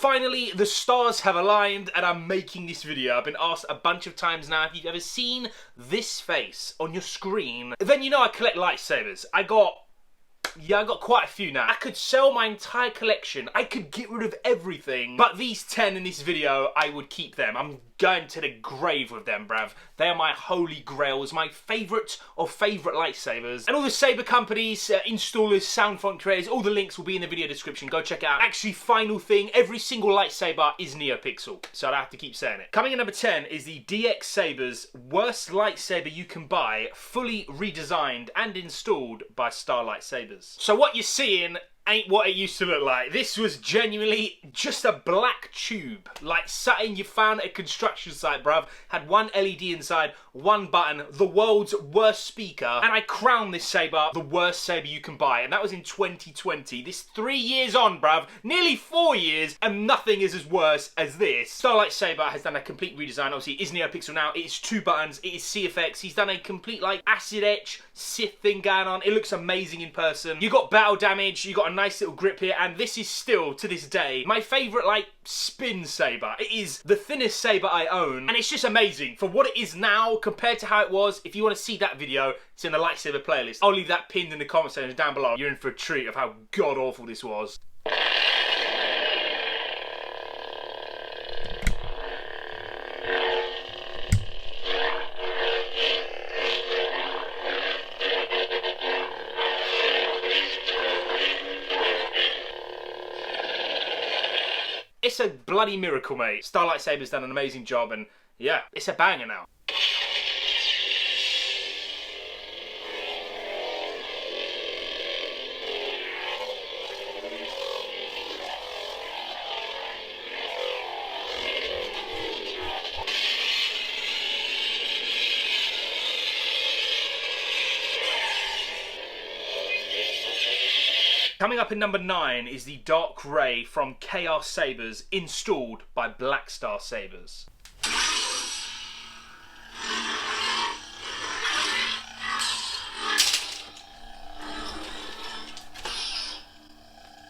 Finally, the stars have aligned and I'm making this video. I've been asked a bunch of times now, if you've ever seen this face on your screen, then you know I collect lightsabers. I got quite a few now. I could sell my entire collection. I could get rid of everything. But these 10 in this video, I would keep them. I'm going to the grave with them, bruv. They are my holy grails, my favourite of favourite lightsabers. And all the saber companies, installers, sound font creators, all the links will be in the video description. Go check it out. Actually, final thing, every single lightsaber is NeoPixel. So I have to keep saying it. Coming in number 10 is the DX Saber's worst lightsaber you can buy, fully redesigned and installed by Star Lightsabers. So what you're seeing ain't what it used to look like. This was genuinely just a black tube, like something you found at a construction site, bruv. Had one LED inside, one button, the world's worst speaker, and I crowned this saber the worst saber you can buy, and that was in 2020. This 3 years on, bruv, nearly 4 years, and nothing is as worse as this. Starlight Saber has done a complete redesign. Obviously, it is NeoPixel now. It is 2 buttons. It is CFX. He's done a complete, like, acid etch Sith thing going on. It looks amazing in person. You got battle damage. You got a nice little grip here, and this is still, to this day, my favourite, like, spin saber. It is the thinnest saber I own, and it's just amazing for what it is now compared to how it was. If you want to see that video, it's in the lightsaber playlist. I'll leave that pinned in the comment section down below. You're in for a treat of how god awful this was. It's a bloody miracle, mate. Star Lightsaber's done an amazing job, and yeah, it's a banger now. Coming up in number 9 is the Dark Ray from Chaos Sabers, installed by Black Star Sabers.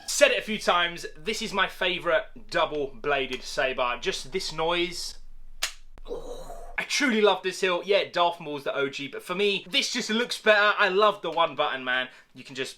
Said it a few times, this is my favourite double-bladed saber. Just this noise. I truly love this hilt. Yeah, Darth Maul's the OG, but for me, this just looks better. I love the one button, man. You can just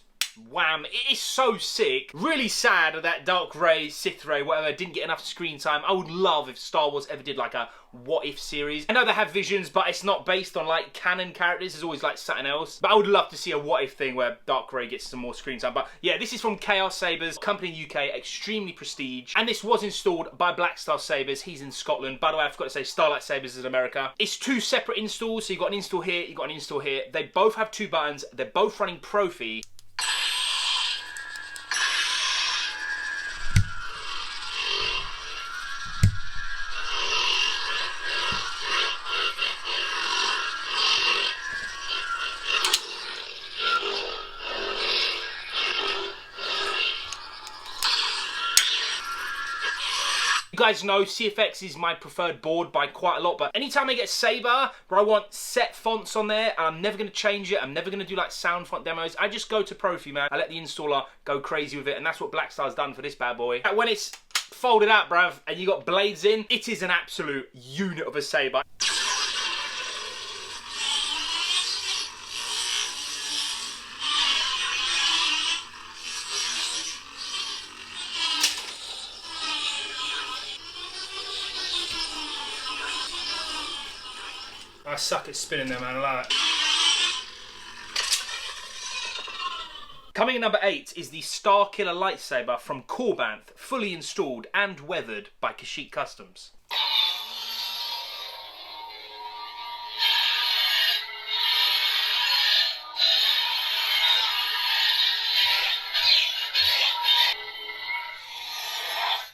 wham. It is so sick. Really sad that Dark Ray, Sith Ray, whatever, didn't get enough screen time. I would love if Star Wars ever did like a what if series. I know they have visions, but it's not based on like canon characters. It's always like something else. But I would love to see a what if thing where Dark Ray gets some more screen time. But yeah, this is from Chaos Sabers, company in the UK, extremely prestige. And this was installed by Black Star Sabers. He's in Scotland. By the way, I forgot to say Starlight Sabers is in America. It's 2 separate installs. So you've got an install here, you've got an install here. They both have 2 buttons. They're both running Profi. You guys know CFX is my preferred board by quite a lot, but anytime I get Saber where I want set fonts on there, and I'm never going to change it, I'm never going to do like sound font demos, I just go to Profi, man. I let the installer go crazy with it, and that's what Black Star's done for this bad boy. When it's folded out, bruv, and you got blades in, it is an absolute unit of a saber. I suck at spinning them, man. I like it. Coming in number 8 is the Star Killer lightsaber from Corbanth, fully installed and weathered by Kashyyyk Customs.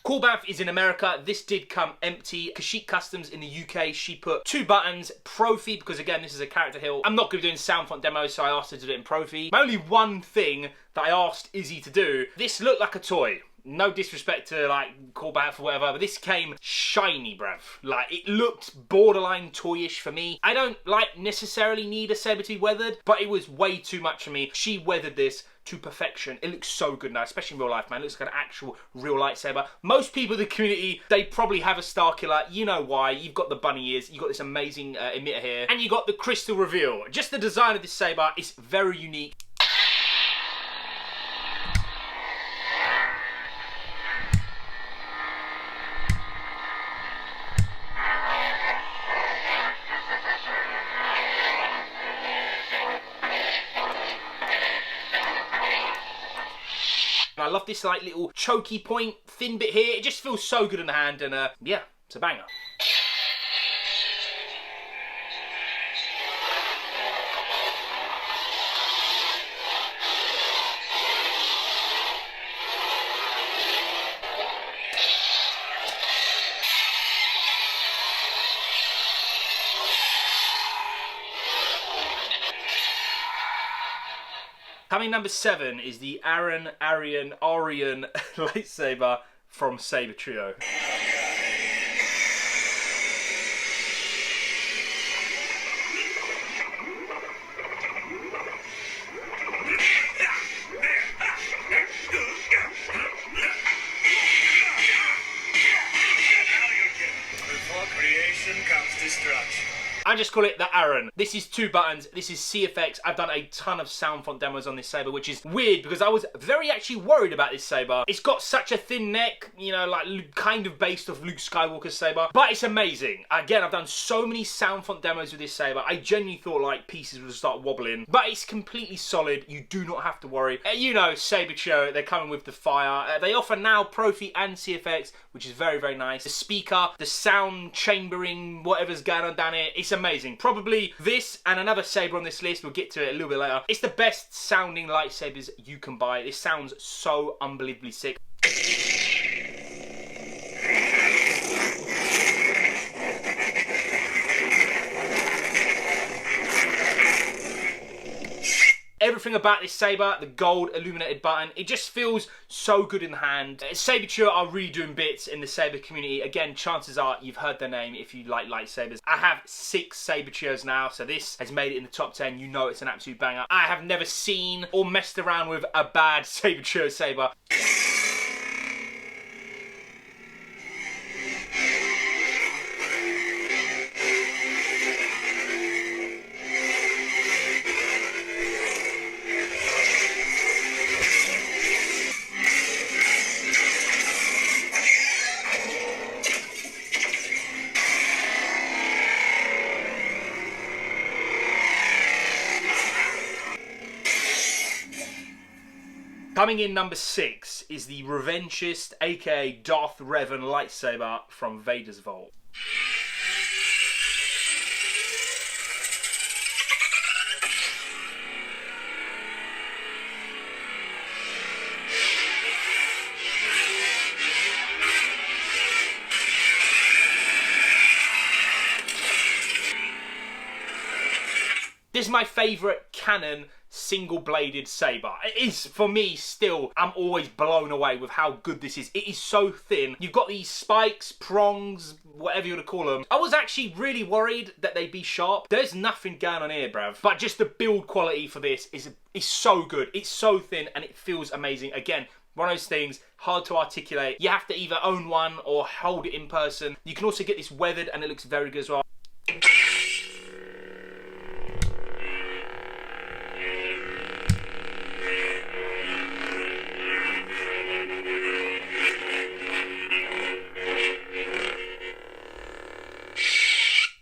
Corbanth is in America. This did come empty. Kashyyyk Customs in the UK, she put 2 buttons, Profi, because again, this is a character hilt. I'm not going to be doing sound font demos, so I asked her to do it in Profi. My only one thing that I asked Izzy to do, this looked like a toy. No disrespect to like call back for whatever, but this came shiny, bruv. Like it looked borderline toyish for me. I don't like necessarily need a saber to be weathered, but it was way too much for me. She weathered this to perfection. It looks so good now, especially in real life, man. It looks like an actual real lightsaber. Most people in the community, they probably have a Star Killer. You know why. You've got the bunny ears, you've got this amazing emitter here, and you got the crystal reveal. Just the design of this saber is very unique. I love this like little choky point, thin bit here. It just feels so good in the hand, and yeah, it's a banger. Coming number 7 is the Aryan lightsaber from Saber Trio. Before creation comes destruction. I just call it the Aryan. This is 2 buttons. This is CFX. I've done a ton of sound font demos on this saber, which is weird because I was very actually worried about this saber. It's got such a thin neck, you know, like kind of based off Luke Skywalker's saber, but it's amazing. Again, I've done so many sound font demos with this saber. I genuinely thought like pieces would start wobbling, but it's completely solid. You do not have to worry. You know, Saber Trio, they're coming with the fire. They offer now Profi and CFX, which is very, very nice. The speaker, the sound chambering, whatever's going on down here, it's amazing. Probably this and another saber on this list, we'll get to it a little bit later. It's the best sounding lightsabers you can buy. This sounds so unbelievably sick. Everything about this saber, the gold illuminated button, it just feels so good in the hand. Saber Trio are really doing bits in the saber community. Again, chances are you've heard their name if you like lightsabers. I have 6 Saber Trios now, so this has made it in the top 10. You know it's an absolute banger. I have never seen or messed around with a bad Saber Trio saber. Coming in number 6 is the Revengeist, aka Darth Revan lightsaber from Vader's Vault. This is my favourite canon single-bladed saber. It is, for me, still, I'm always blown away with how good this is. It is so thin. You've got these spikes, prongs, whatever you want to call them. I was actually really worried that they'd be sharp. There's nothing going on here, bruv. But just the build quality for this is so good. It's so thin and it feels amazing. Again, one of those things, hard to articulate. You have to either own one or hold it in person. You can also get this weathered and it looks very good as well.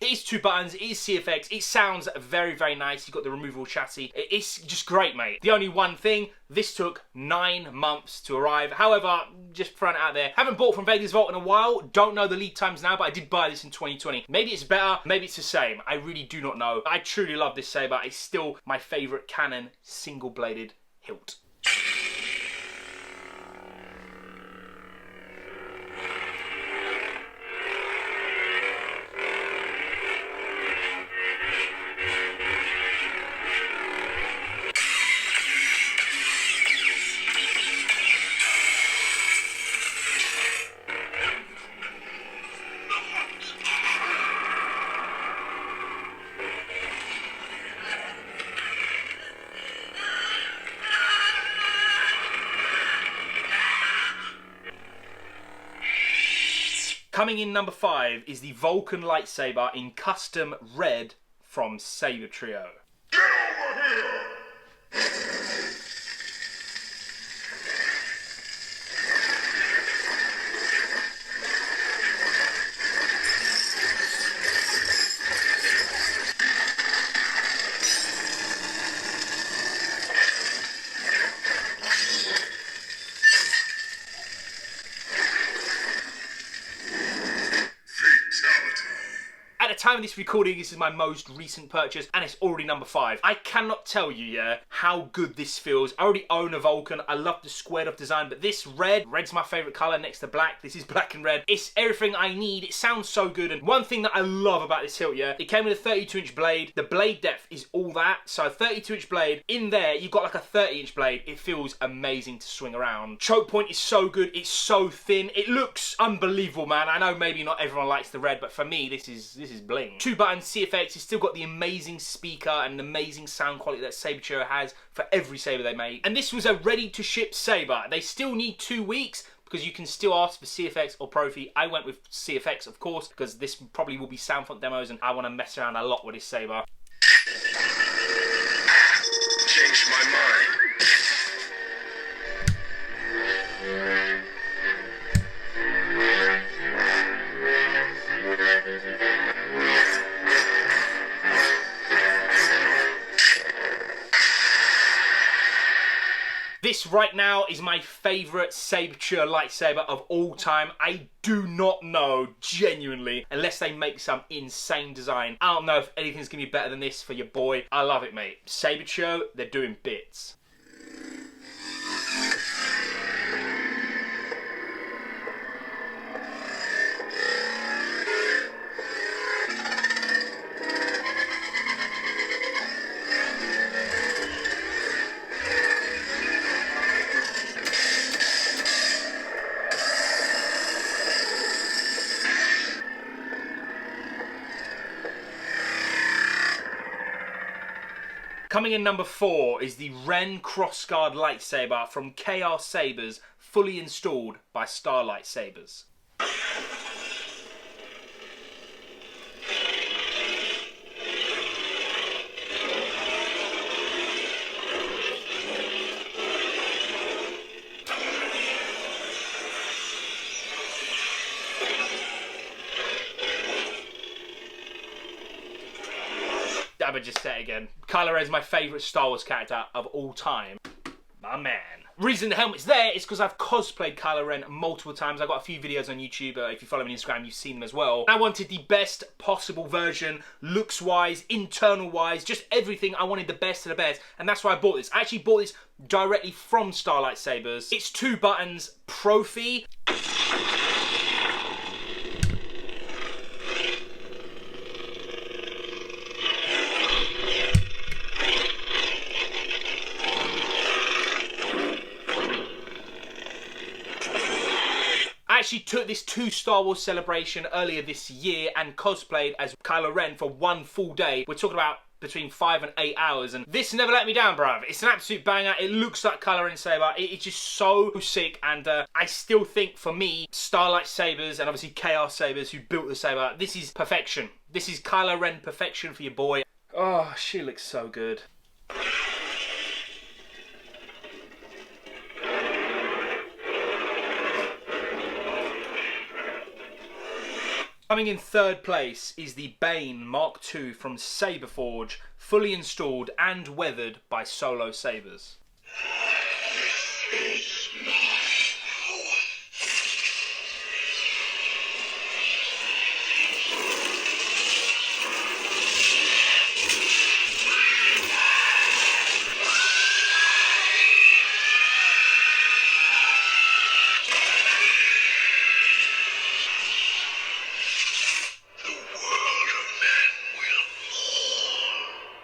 It is 2 buttons, it is CFX, it sounds very, very nice. You've got the removable chassis. It's just great, mate. The only one thing, this took 9 months to arrive. However, just throwing it out there, haven't bought from Vader's Vault in a while, don't know the lead times now, but I did buy this in 2020. Maybe it's better, maybe it's the same. I really do not know. I truly love this saber. It's still my favourite canon single-bladed hilt. Coming in number 5 is the Vulcan lightsaber in custom red from Saber Trio. Get over here! At the time of this recording, this is my most recent purchase, and it's already number 5. I cannot tell you, yeah, how good this feels. I already own a Vulcan. I love the squared off design, but this red's my favorite color next to black. This is black and red. It's everything I need. It sounds so good, and one thing that I love about this hilt, yeah, it came with a 32-inch blade. The blade depth is all that, so 32-inch blade. In there, you've got like a 30-inch blade. It feels amazing to swing around. Choke point is so good. It's so thin. It looks unbelievable, man. I know maybe not everyone likes the red, but for me, this is bling. 2-button CFX. It's still got the amazing speaker and amazing sound quality that Saber Trio has for every saber they make. And this was a ready-to-ship saber. They still need 2 weeks because you can still ask for CFX or Profi. I went with CFX, of course, because this probably will be sound font demos, and I want to mess around a lot with this saber. Changed my mind. This right now is my favourite Saber Trio lightsaber of all time. I do not know, genuinely, unless they make some insane design. I don't know if anything's going to be better than this for your boy. I love it, mate. Saber Trio, they're doing bits. Coming in number 4 is the Ren Crossguard lightsaber from KR Sabers, fully installed by Star Lightsabers. I would just say it again. Kylo Ren is my favourite Star Wars character of all time. My man. Reason the helmet's there is because I've cosplayed Kylo Ren multiple times. I've got a few videos on YouTube. If you follow me on Instagram, you've seen them as well. I wanted the best possible version, looks-wise, internal-wise, just everything. I wanted the best of the best, and that's why I bought this. I actually bought this directly from Star Lightsabers. It's 2 buttons, Profi. I actually took this to Star Wars Celebration earlier this year and cosplayed as Kylo Ren for 1 full day. We're talking about between 5 and 8 hours, and this never let me down, bruv. It's an absolute banger. It looks like Kylo Ren saber. It's just so sick, and I still think, for me, Starlight Sabers and obviously KR Sabers, who built the saber, this is perfection. This is Kylo Ren perfection for your boy. Oh, she looks so good. Coming in 3rd place is the Bane Mark II from Saberforge, fully installed and weathered by Solo Sabers.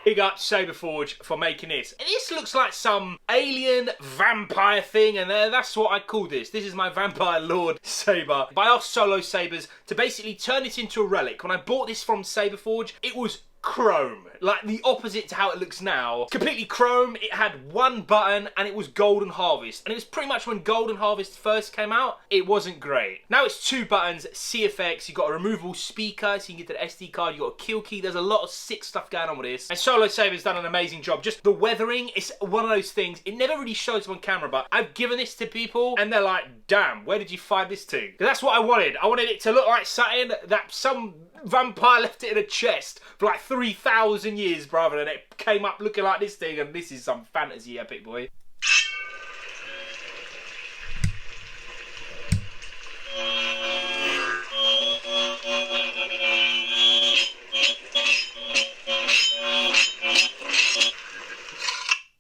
Big up Saberforge for making this. This looks like some alien vampire thing, and that's what I call this. This is my Vampire Lord saber. By our Solo Sabers to basically turn it into a relic. When I bought this from Saberforge, it was chrome, like the opposite to how it looks now. Completely chrome. It had one button and it was Golden Harvest, and it was pretty much when Golden Harvest first came out. It wasn't great. Now it's two buttons, CFX. You've got a removable speaker so you can get to the SD card. You've got a kill key. There's a lot of sick stuff going on with this, and Solo Saber's done an amazing job. Just the weathering is one of those things, it never really shows on camera, but I've given this to people and they're like, damn, where did you find this thing? Because that's what I wanted. I wanted it to look like something that some vampire left it in a chest for like 3,000 years, brother, and it came up looking like this thing, and this is some fantasy epic, boy.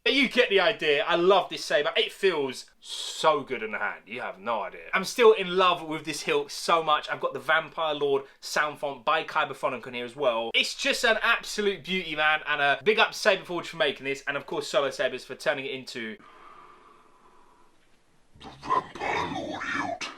You get the idea. I love this saber. It feels so good in the hand. You have no idea. I'm still in love with this hilt so much. I've got the Vampire Lord sound font by Kyberphonic on here as well. It's just an absolute beauty, man. And a big up Saber Forge for making this. And of course Solo Sabers for turning it into The Vampire Lord hilt.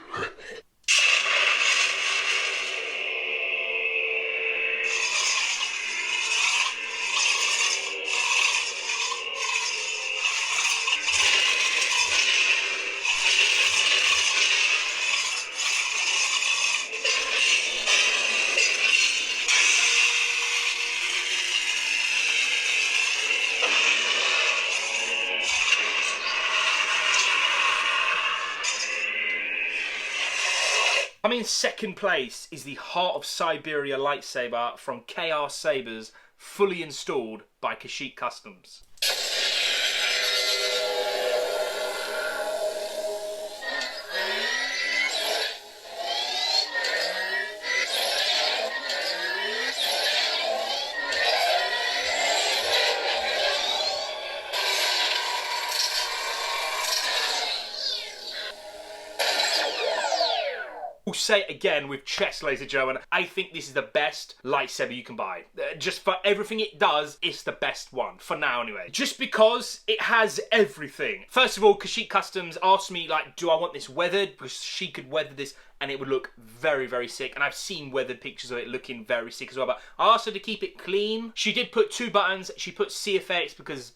I'm in second place is the Heart of Siberia lightsaber from KR Sabers, fully installed by Kashyyyk Customs. I'll say it again with chest, ladies and gentlemen, I think this is the best lightsaber you can buy. Just for everything it does, it's the best one, for now anyway. Just because it has everything. First of all, Kashyyyk Customs asked me, like, do I want this weathered? Because she could weather this and it would look very, very sick. And I've seen weathered pictures of it looking very sick as well. But I asked her to keep it clean. She did put two buttons. She put CFX because,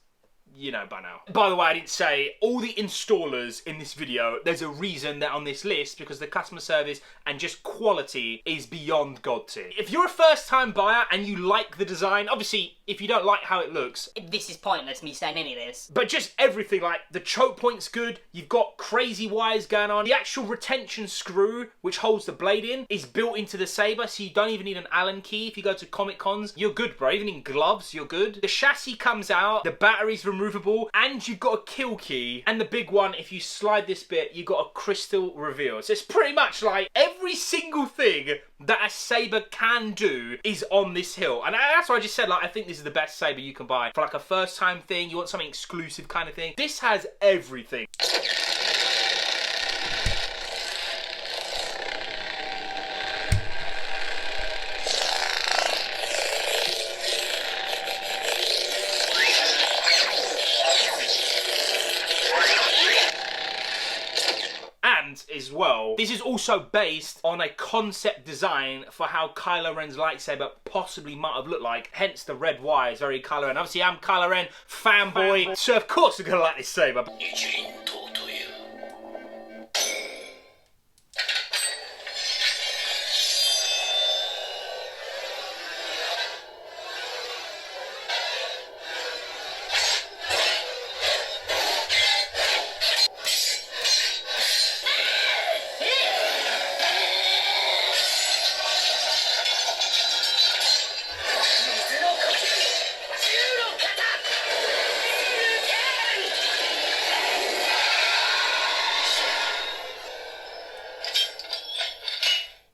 you know by now. By the way, I didn't say all the installers in this video, there's a reason they're on this list, because the customer service and just quality is beyond god tier. If you're a first time buyer and you like the design, obviously if you don't like how it looks, this is pointless me saying any of this. but just everything, like the choke point's good, you've got crazy wires going on, the actual retention screw which holds the blade in is built into the saber, so you don't even need an Allen key. If you go to Comic Cons, you're good, bro. Even in gloves, you're good. The chassis comes out, the battery's removable, and you've got a kill key, and the big one, if you slide this bit, you've got a crystal reveal. So it's pretty much like every single thing that a saber can do is on this hilt, and that's why I just said, like, I think this is the best saber you can buy for like a first time thing. You want something exclusive kind of thing. This has everything. As well, this is also based on a concept design for how Kylo Ren's lightsaber possibly might have looked like, hence the red wires, very Kylo Ren. Obviously I'm Kylo Ren fanboy, so of course I'm gonna like this saber.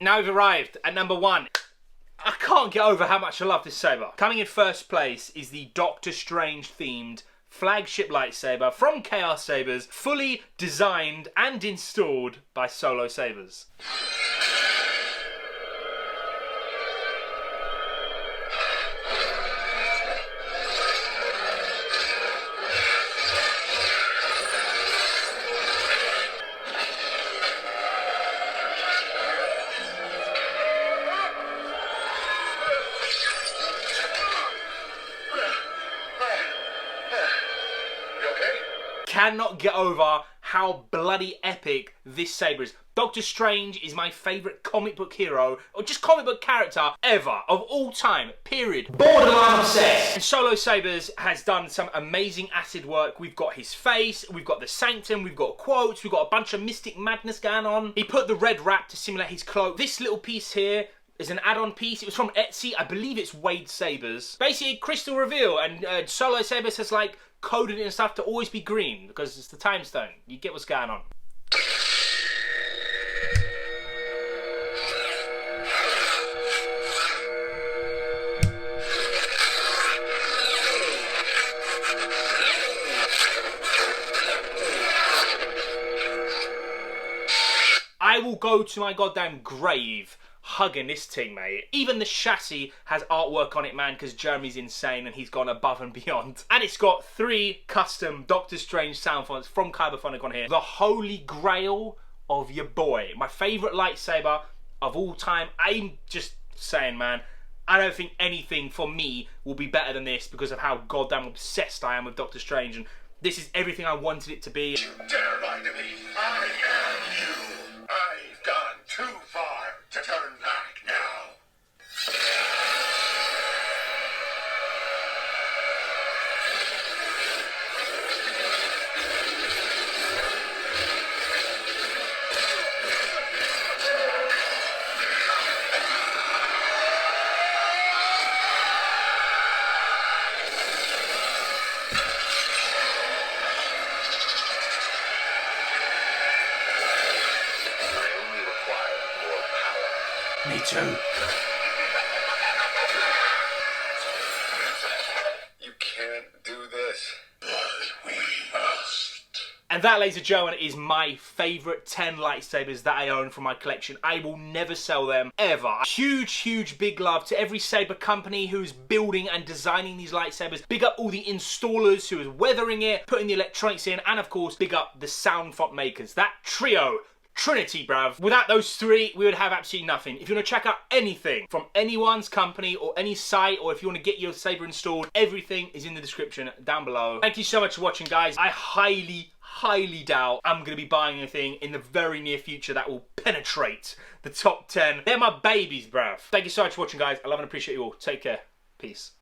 Now we've arrived at number one. I can't get over how much I love this saber. Coming in first place is the Doctor Strange themed flagship lightsaber from KR Sabers, fully designed and installed by Solo Sabers. cannot get over how bloody epic this saber is. Doctor Strange is my favourite comic book hero, or just comic book character ever, of all time, period. Borderline obsessed. And Solo Sabers has done some amazing acid work. We've got his face, we've got the sanctum, we've got quotes, we've got a bunch of mystic madness going on. He put the red wrap to simulate his cloak. This little piece here is an add-on piece. It was from Etsy. I believe it's Wade Sabers. Basically, crystal reveal, and Solo Sabers has like coded it and stuff to always be green because it's the time stone. You get what's going on. I will go to my goddamn grave hugging this thing, mate. Even the chassis has artwork on it, man, because Jeremy's insane and he's gone above and beyond. And it's got 3 custom Doctor Strange sound fonts from Kyberphonic on here. The holy grail of your boy. My favourite lightsaber of all time. I'm just saying, man, I don't think anything for me will be better than this because of how goddamn obsessed I am with Doctor Strange. And this is everything I wanted it to be. You dare lie to me. I am you. I've gone too far to turn back now. Me too. You can't do this. But we must. And that, ladies and gentlemen, is my favourite 10 lightsabers that I own from my collection. I will never sell them, ever. Huge, huge big love to every saber company who's building and designing these lightsabers. Big up all the installers who is weathering it, putting the electronics in, and of course, big up the sound font makers. That trio, Trinity, bruv. Without those 3, we would have absolutely nothing. If you want to check out anything from anyone's company or any site, or if you want to get your saber installed, everything is in the description down below. Thank you so much for watching, guys. I highly doubt I'm going to be buying anything in the very near future that will penetrate the top 10. They're my babies, bruv. Thank you so much for watching, guys. I love and appreciate you all. Take care. Peace.